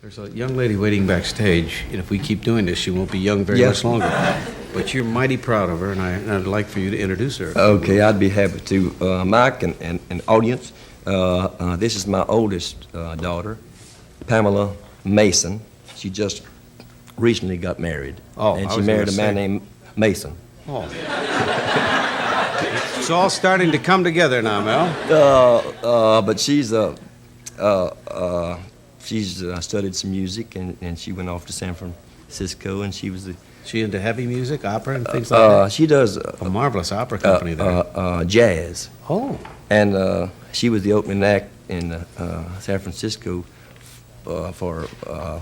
There's a young lady waiting backstage, and if we keep doing this, she won't be young very much longer. But you're mighty proud of her, and I'd like for you to introduce her. Okay, I'd be happy to. Mike and audience, this is my oldest daughter, Pamela Mason. She just recently got married. Oh, and she married a man named Mason. Oh. It's all starting to come together now, Mel. But she's studied some music, and she went off to San Francisco, and she was She into heavy music, opera, and things like that? She does a marvelous opera company there. Jazz. Oh. And she was the opening act in San Francisco for a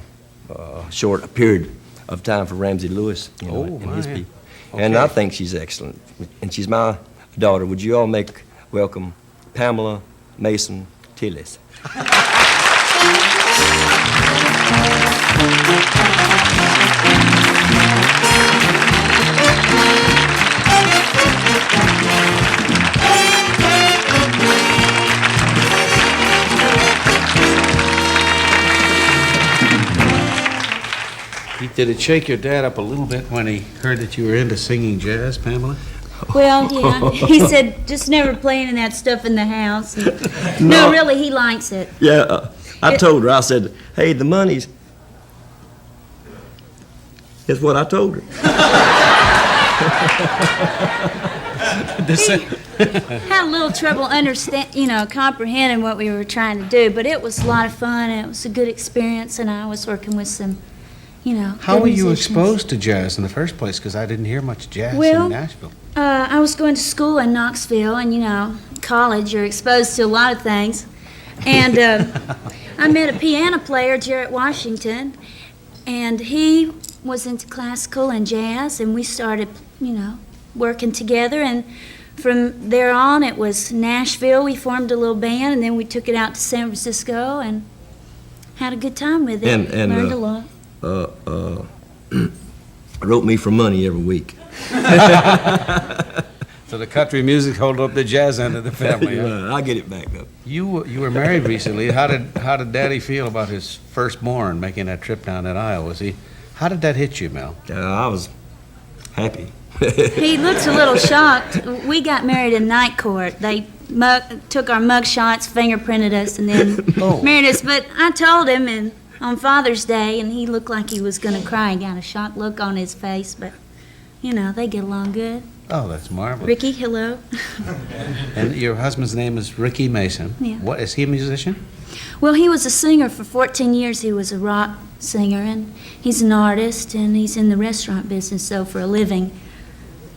short period of time for Ramsey Lewis, and his people. Okay. And I think she's excellent. And she's my daughter. Would you all welcome Pamela Mason Tillis? Did it shake your dad up a little bit when he heard that you were into singing jazz, Pamela? Well, yeah. He said, just never playing that stuff in the house. No, really, he likes it. Yeah, I told her, I said, hey, the money's... That's what I told her. He had a little trouble comprehending what we were trying to do, but it was a lot of fun, and it was a good experience, and I was working with some, How were you musicians. exposed to jazz in the first place? Because I didn't hear much jazz Well, in Nashville. I was going to school in Knoxville, and, college, you're exposed to a lot of things. And I met a piano player, Jarrett Washington, and he was into classical and jazz, and we started, working together. And from there on, it was Nashville. We formed a little band, and then we took it out to San Francisco and had a good time with it. And learned a lot. Wrote me for money every week. So the country music hold up the jazz end of the family. Huh? I'll get it back though. You were married recently. How did Daddy feel about his firstborn making that trip down that aisle? How did that hit you, Mel? I was happy. He looks a little shocked. We got married in night court. They took our mug shots, fingerprinted us, and then married us. But I told him on Father's Day, and he looked like he was going to cry. He got a shocked look on his face, but, they get along good. Oh, that's marvelous. Ricky, hello. And your husband's name is Ricky Mason. Yeah. What, is he a musician? Well, he was a singer for 14 years. He was a rock singer, and he's an artist, and he's in the restaurant business, for a living.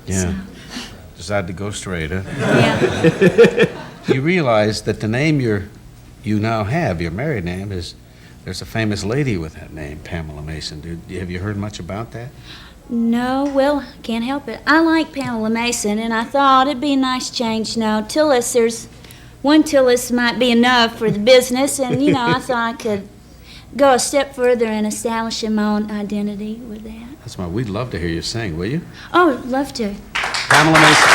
Yeah. So. Decided to go straight, huh? Yeah. You realize that the name you now have, your married name, there's a famous lady with that name, Pamela Mason. Have you heard much about that? No, well, can't help it. I like Pamela Mason, and I thought it'd be a nice change. Tillis, there's one Tillis might be enough for the business, and, I thought I could go a step further in establishing my own identity with that. That's why we'd love to hear you sing, will you? Oh, love to. Pamela Mason.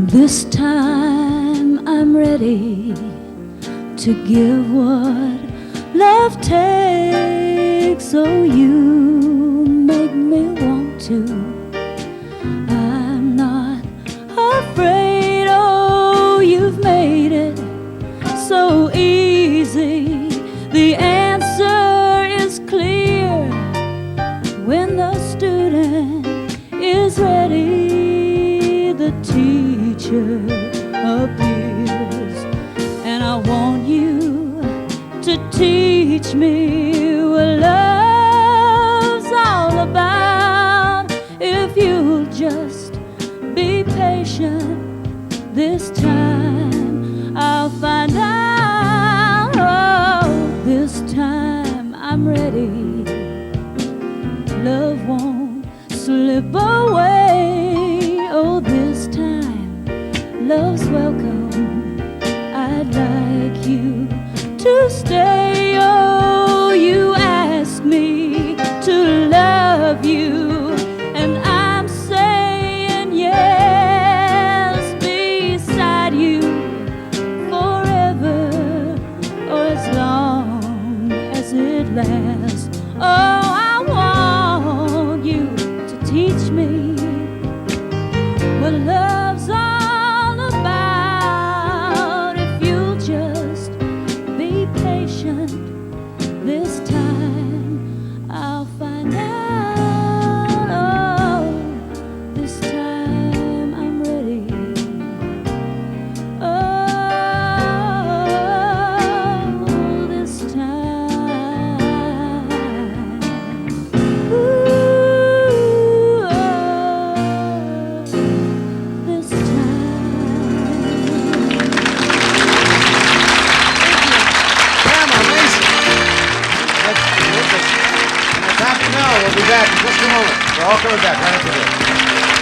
This time I'm ready to give what love takes. Oh, you make me want to. I'm not afraid. Oh, you've made it so easy. The answer is clear when the student is ready. The teacher appears, and I want you to teach me what love's all about. If you'll just be patient, this time I'll find out. Oh, this time I'm ready. Love won't slip away. Oh, this time love's welcome. I'd like you to stay. Oh, you ask me to love We'll be back in just a moment. We're all coming back right after this.